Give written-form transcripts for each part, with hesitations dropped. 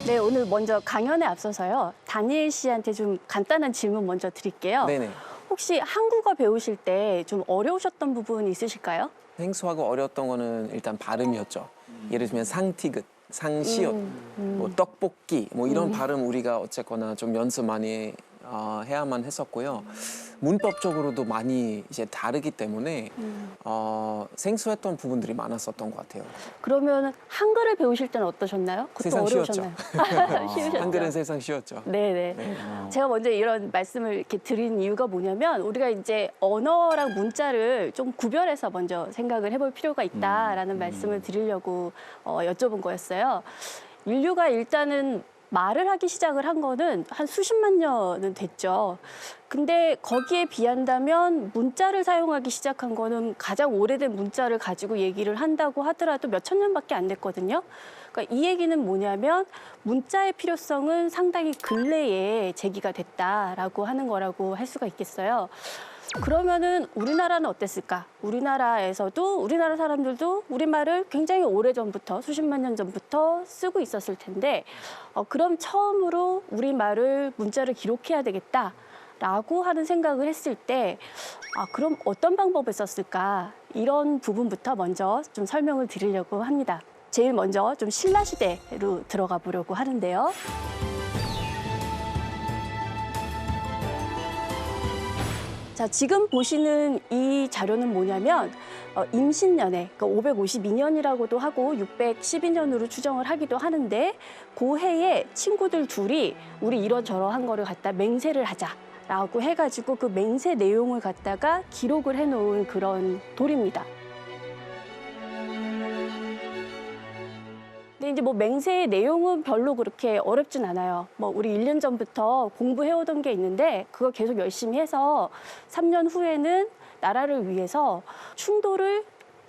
네, 오늘 먼저 강연에 앞서서요. 다니엘 씨한테 좀 간단한 질문 먼저 드릴게요. 네네. 혹시 한국어 배우실 때 좀 어려우셨던 부분 있으실까요? 생소하고 어려웠던 거는 일단 발음이었죠. 예를 들면 상티귿, 상시옷, 뭐 떡볶이 뭐 이런 발음 우리가 어쨌거나 좀 연습 많이 해야만 했었고요. 문법적으로도 많이 이제 다르기 때문에 생소했던 부분들이 많았었던 것 같아요. 그러면 한글을 배우실 때는 어떠셨나요? 그것도 세상 어려우셨나요? 쉬우셨죠? 한글은 세상 쉬웠죠. 네네. 네. 제가 먼저 이런 말씀을 이렇게 드린 이유가 뭐냐면 우리가 이제 언어랑 문자를 좀 구별해서 먼저 생각을 해볼 필요가 있다라는 말씀을 드리려고 여쭤본 거였어요. 인류가 일단은 말을 하기 시작을 한 거는 한 수십만 년은 됐죠. 근데 거기에 비한다면 문자를 사용하기 시작한 거는 가장 오래된 문자를 가지고 얘기를 한다고 하더라도 몇천 년밖에 안 됐거든요. 그러니까 이 얘기는 뭐냐면 문자의 필요성은 상당히 근래에 제기가 됐다라고 하는 거라고 할 수가 있겠어요. 그러면은 우리나라는 어땠을까? 우리나라 사람들도 우리말을 굉장히 오래전부터 수십만 년 전부터 쓰고 있었을 텐데 그럼 처음으로 우리말을 문자를 기록해야 되겠다라고 하는 생각을 했을 때 그럼 어떤 방법을 썼을까? 이런 부분부터 먼저 좀 설명을 드리려고 합니다. 제일 먼저 좀 신라시대로 들어가 보려고 하는데요. 자, 지금 보시는 이 자료는 뭐냐면 임신년에, 그러니까 552년이라고도 하고 612년으로 추정을 하기도 하는데 그 해에 친구들 둘이 우리 이런저런 거를 갖다 맹세를 하자라고 해가지고 그 맹세 내용을 갖다가 기록을 해놓은 그런 돌입니다. 근데 이제 뭐 맹세의 내용은 별로 그렇게 어렵진 않아요. 뭐 우리 1년 전부터 공부해오던 게 있는데 그거 계속 열심히 해서 3년 후에는 나라를 위해서 충돌을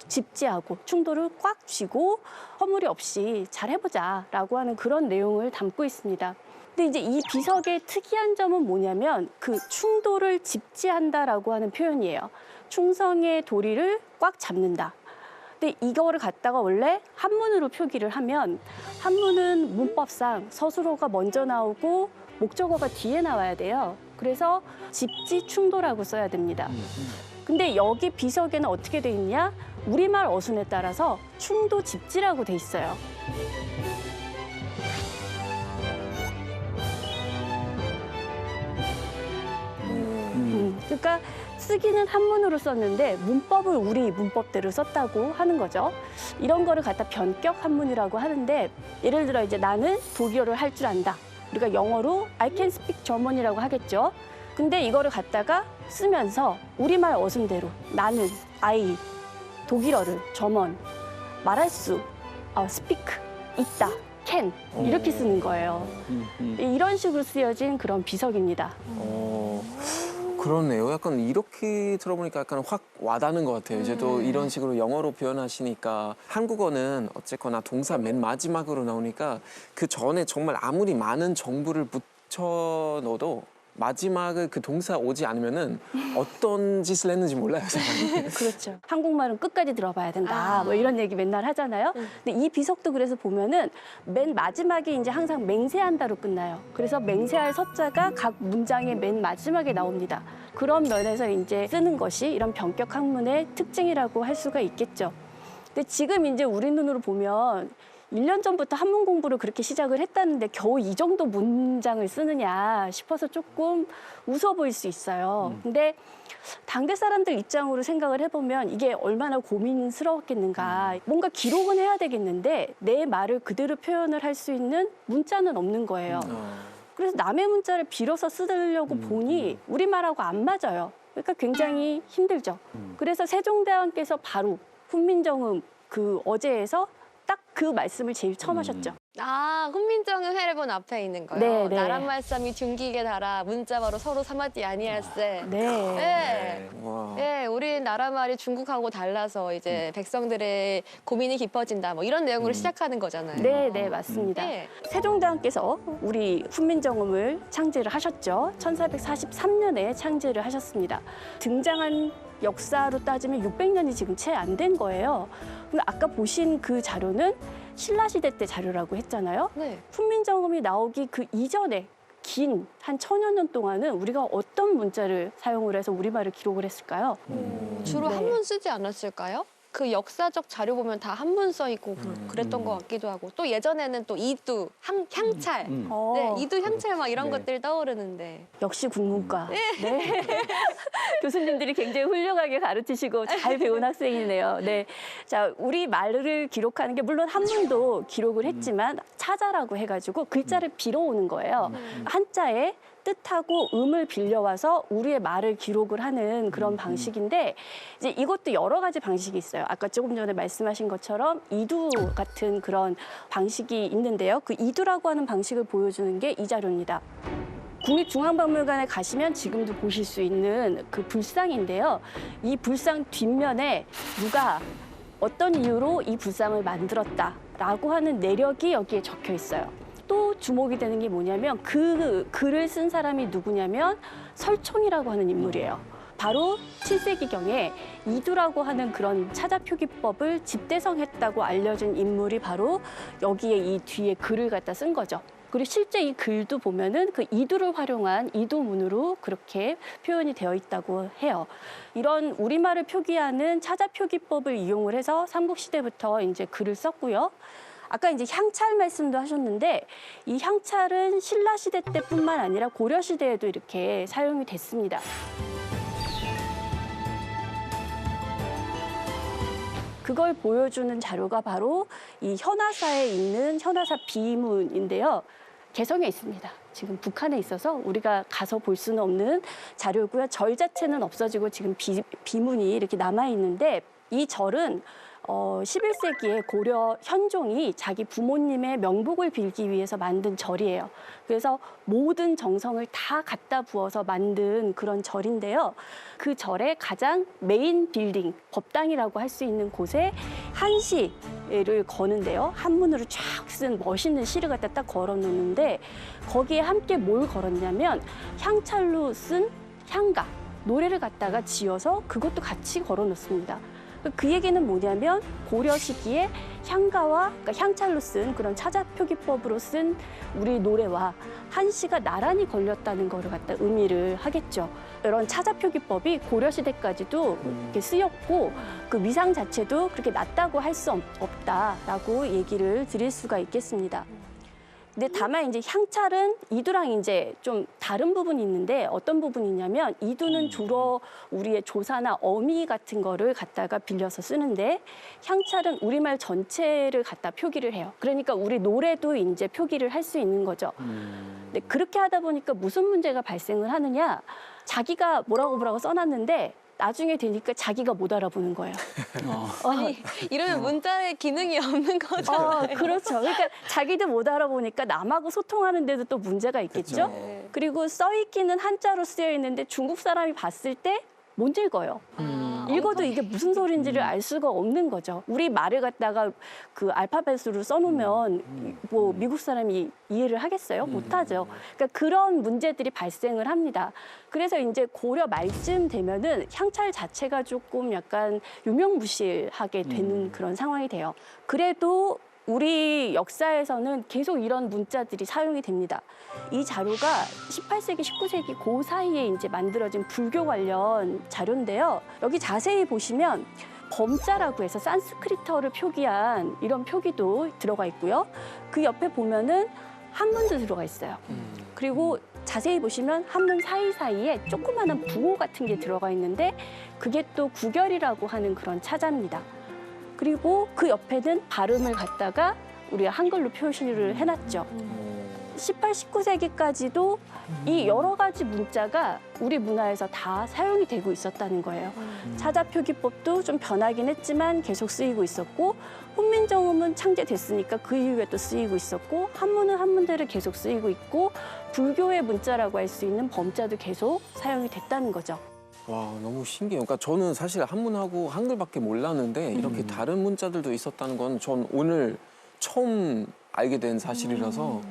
집지하고 충돌을 꽉 쥐고 허물이 없이 잘 해보자라고 하는 그런 내용을 담고 있습니다. 근데 이제 이 비석의 특이한 점은 뭐냐면 그 충돌을 집지한다라고 하는 표현이에요. 충성의 도리를 꽉 잡는다. 근데 이거를 갖다가 원래 한문으로 표기를 하면 한문은 문법상 서술어가 먼저 나오고 목적어가 뒤에 나와야 돼요. 그래서 집지충도라고 써야 됩니다. 근데 여기 비석에는 어떻게 돼 있냐? 우리말 어순에 따라서 충도 집지라고 돼 있어요. 그러니까 쓰기는 한문으로 썼는데 문법을 우리 문법대로 썼다고 하는 거죠. 이런 거를 갖다 변격 한문이라고 하는데 예를 들어 이제 나는 독일어를 할 줄 안다. 우리가 영어로 I can speak German이라고 하겠죠. 근데 이거를 갖다가 쓰면서 우리말 어순대로 나는 I 독일어를 German 말할 수 speak 있다. can 이렇게 쓰는 거예요. 이런 식으로 쓰여진 그런 비석입니다. 그렇네요. 약간 이렇게 들어보니까 약간 확 와닿는 것 같아요. 이제 또 이런 식으로 영어로 표현하시니까 한국어는 어쨌거나 동사 맨 마지막으로 나오니까 그 전에 정말 아무리 많은 정보를 붙여 넣어도 마지막에 그 동사 오지 않으면은 어떤 짓을 했는지 몰라요, 사람이. 그렇죠. 한국말은 끝까지 들어봐야 된다. 뭐 이런 얘기 맨날 하잖아요. 근데 이 비석도 그래서 보면은 맨 마지막에 이제 항상 맹세한다로 끝나요. 그래서 맹세할 서자가 각 문장의 맨 마지막에 나옵니다. 그런 면에서 이제 쓰는 것이 이런 변격 학문의 특징이라고 할 수가 있겠죠. 근데 지금 이제 우리 눈으로 보면 1년 전부터 한문 공부를 그렇게 시작을 했다는데 겨우 이 정도 문장을 쓰느냐 싶어서 조금 웃어 보일 수 있어요. 근데 당대 사람들 입장으로 생각을 해보면 이게 얼마나 고민스러웠겠는가. 뭔가 기록은 해야 되겠는데 내 말을 그대로 표현을 할 수 있는 문자는 없는 거예요. 그래서 남의 문자를 빌어서 쓰려고 보니 우리말하고 안 맞아요. 그러니까 굉장히 힘들죠. 그래서 세종대왕께서 바로 훈민정음 그 어제에서 딱 그 말씀을 제일 처음 하셨죠. 훈민정음 해례본 앞에 있는 거요. 네, 네. 나란 말씀이 둥기게 달아 문자바로 서로 삼았디 아니할세. 네. 네. 와. 네, 우리 나라 말이 중국하고 달라서 이제 백성들의 고민이 깊어진다. 뭐 이런 내용으로 시작하는 거잖아요. 네, 네, 맞습니다. 네. 세종대왕께서 우리 훈민정음을 창제를 하셨죠. 1443년에 창제를 하셨습니다. 등장한 역사로 따지면 600년이 지금 채 안 된 거예요. 근데 아까 보신 그 자료는 신라시대 때 자료라고 했잖아요. 네. 훈민정음이 나오기 그 이전에 긴 한 1000여 년 동안은 우리가 어떤 문자를 사용을 해서 우리말을 기록을 했을까요? 주로 네. 한문 쓰지 않았을까요? 그 역사적 자료 보면 다 한문 써 있고 그랬던 것 같기도 하고 또 예전에는 또 이두, 향찰, 어, 네, 이두 향찰 막 이런 네. 것들 떠오르는데 역시 국문과. 네. 교수님들이 굉장히 훌륭하게 가르치시고 잘 배운 학생이네요. 네. 자, 우리 말을 기록하는 게 물론 한문도 기록을 했지만 차자라고 해가지고 글자를 빌어오는 거예요. 한자에 뜻하고 음을 빌려와서 우리의 말을 기록을 하는 그런 방식인데 이제 이것도 여러 가지 방식이 있어요. 아까 조금 전에 말씀하신 것처럼 이두 같은 그런 방식이 있는데요. 그 이두라고 하는 방식을 보여주는 게 이 자료입니다. 국립중앙박물관에 가시면 지금도 보실 수 있는 그 불상인데요. 이 불상 뒷면에 누가 어떤 이유로 이 불상을 만들었다라고 하는 내력이 여기에 적혀 있어요. 또 주목이 되는 게 뭐냐면 그 글을 쓴 사람이 누구냐면 설총이라고 하는 인물이에요. 바로 7세기경에 이두라고 하는 그런 차자표기법을 집대성했다고 알려진 인물이 바로 여기에 이 뒤에 글을 갖다 쓴 거죠. 그리고 실제 이 글도 보면은 그 이두를 활용한 이두문으로 그렇게 표현이 되어 있다고 해요. 이런 우리말을 표기하는 차자표기법을 이용을 해서 삼국시대부터 이제 글을 썼고요. 아까 이제 향찰 말씀도 하셨는데 이 향찰은 신라시대 때뿐만 아니라 고려시대에도 이렇게 사용이 됐습니다. 그걸 보여주는 자료가 바로 이 현화사에 있는 현화사 비문인데요. 개성에 있습니다. 지금 북한에 있어서 우리가 가서 볼 수는 없는 자료고요. 절 자체는 없어지고 지금 비문이 이렇게 남아있는데 이 절은 11세기에 고려 현종이 자기 부모님의 명복을 빌기 위해서 만든 절이에요. 그래서 모든 정성을 다 갖다 부어서 만든 그런 절인데요. 그 절의 가장 메인 빌딩, 법당이라고 할 수 있는 곳에 한시를 거는데요. 한문으로 쫙 쓴 멋있는 시를 갖다 딱 걸어놓는데 거기에 함께 뭘 걸었냐면 향찰로 쓴 향가, 노래를 갖다가 지어서 그것도 같이 걸어놓습니다. 그 얘기는 뭐냐면 고려 시기에 향가와 그러니까 향찰로 쓴 그런 차자표기법으로 쓴 우리 노래와 한시가 나란히 걸렸다는 거를 갖다 의미를 하겠죠. 이런 차자표기법이 고려 시대까지도 이렇게 쓰였고 그 위상 자체도 그렇게 낮다고 할 수 없다라고 얘기를 드릴 수가 있겠습니다. 근데 다만 이제 향찰은 이두랑 이제 좀 다른 부분이 있는데 어떤 부분이 있냐면 이두는 주로 우리의 조사나 어미 같은 거를 갖다가 빌려서 쓰는데 향찰은 우리말 전체를 갖다 표기를 해요. 그러니까 우리 노래도 이제 표기를 할 수 있는 거죠. 근데 그렇게 하다 보니까 무슨 문제가 발생을 하느냐? 자기가 뭐라고 써놨는데 나중에 되니까 자기가 못 알아보는 거예요. 아니 이러면 문자의 기능이 없는 거잖아요. 그렇죠. 그러니까 자기도 못 알아보니까 남하고 소통하는데도 또 문제가 있겠죠. 네. 그리고 써있기는 한자로 쓰여 있는데 중국 사람이 봤을 때 못 읽어요. 읽어도 이게 무슨 소리인지를 알 수가 없는 거죠. 우리 말을 갖다가 그 알파벳으로 써놓으면 뭐 미국 사람이 이해를 하겠어요? 못하죠. 그러니까 그런 문제들이 발생을 합니다. 그래서 이제 고려 말쯤 되면은 향찰 자체가 조금 약간 유명무실하게 되는 그런 상황이 돼요. 그래도 우리 역사에서는 계속 이런 문자들이 사용이 됩니다. 이 자료가 18세기, 19세기 그 사이에 이제 만들어진 불교 관련 자료인데요. 여기 자세히 보시면 범자라고 해서 산스크리트어를 표기한 이런 표기도 들어가 있고요. 그 옆에 보면은 한문도 들어가 있어요. 그리고 자세히 보시면 한문 사이사이에 조그마한 부호 같은 게 들어가 있는데 그게 또 구결이라고 하는 그런 차자입니다. 그리고 그 옆에는 발음을 갖다가 우리가 한글로 표시를 해놨죠. 18, 19세기까지도 이 여러 가지 문자가 우리 문화에서 다 사용이 되고 있었다는 거예요. 차자표기법도 좀 변하긴 했지만 계속 쓰이고 있었고 훈민정음은 창제됐으니까 그 이후에 또 쓰이고 있었고 한문은 한문대로 계속 쓰이고 있고 불교의 문자라고 할 수 있는 범자도 계속 사용이 됐다는 거죠. 와, 너무 신기해요. 그러니까 저는 사실 한문하고 한글밖에 몰랐는데 이렇게 다른 문자들도 있었다는 건 전 오늘 처음 알게 된 사실이라서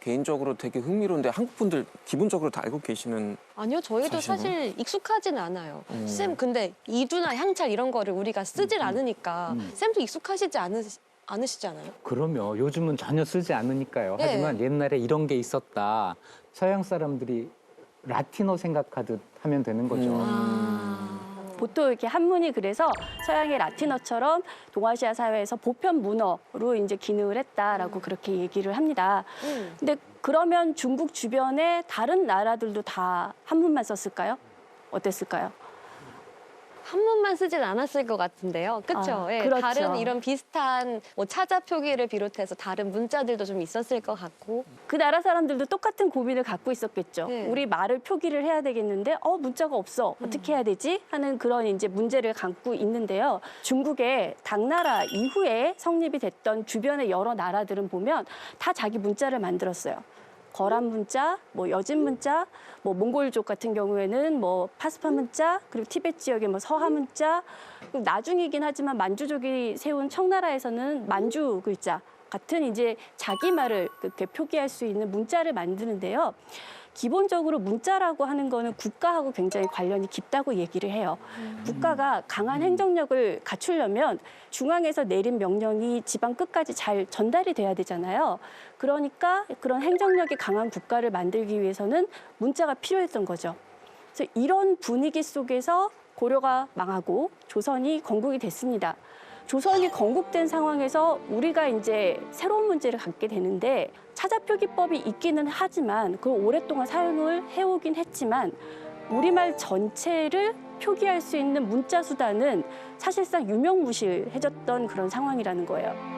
개인적으로 되게 흥미로운데 한국 분들 기본적으로 다 알고 계시는 아니요, 저희도 사실 익숙하진 않아요. 쌤, 근데 이두나 향찰 이런 거를 우리가 쓰질 않으니까 쌤도 익숙하시지 않으시잖아요. 그러면 요즘은 전혀 쓰지 않으니까요. 네. 하지만 옛날에 이런 게 있었다. 서양 사람들이 라틴어 생각하듯 하면 되는 거죠. 보통 이렇게 한문이 그래서 서양의 라틴어처럼 동아시아 사회에서 보편 문어로 이제 기능을 했다라고 그렇게 얘기를 합니다. 근데 그러면 중국 주변의 다른 나라들도 다 한문만 썼을까요? 어땠을까요? 한문만 쓰진 않았을 것 같은데요. 그렇죠? 아, 예, 그렇죠. 다른 이런 비슷한 뭐 차자 표기를 비롯해서 다른 문자들도 좀 있었을 것 같고. 그 나라 사람들도 똑같은 고민을 갖고 있었겠죠. 네. 우리 말을 표기를 해야 되겠는데 문자가 없어. 어떻게 해야 되지? 하는 그런 이제 문제를 갖고 있는데요. 중국의 당나라 이후에 성립이 됐던 주변의 여러 나라들은 보면 다 자기 문자를 만들었어요. 거란 문자, 뭐 여진 문자, 뭐 몽골족 같은 경우에는 뭐 파스파 문자, 그리고 티베트 지역의 뭐 서하 문자, 그리고 나중이긴 하지만 만주족이 세운 청나라에서는 만주 글자 같은 이제 자기 말을 그렇게 표기할 수 있는 문자를 만드는데요. 기본적으로 문자라고 하는 거는 국가하고 굉장히 관련이 깊다고 얘기를 해요. 국가가 강한 행정력을 갖추려면 중앙에서 내린 명령이 지방 끝까지 잘 전달이 돼야 되잖아요. 그러니까 그런 행정력이 강한 국가를 만들기 위해서는 문자가 필요했던 거죠. 그래서 이런 분위기 속에서 고려가 망하고 조선이 건국이 됐습니다. 조선이 건국된 상황에서 우리가 이제 새로운 문제를 갖게 되는데 차자표기법이 있기는 하지만 그걸 오랫동안 사용을 해오긴 했지만 우리말 전체를 표기할 수 있는 문자 수단은 사실상 유명무실해졌던 그런 상황이라는 거예요.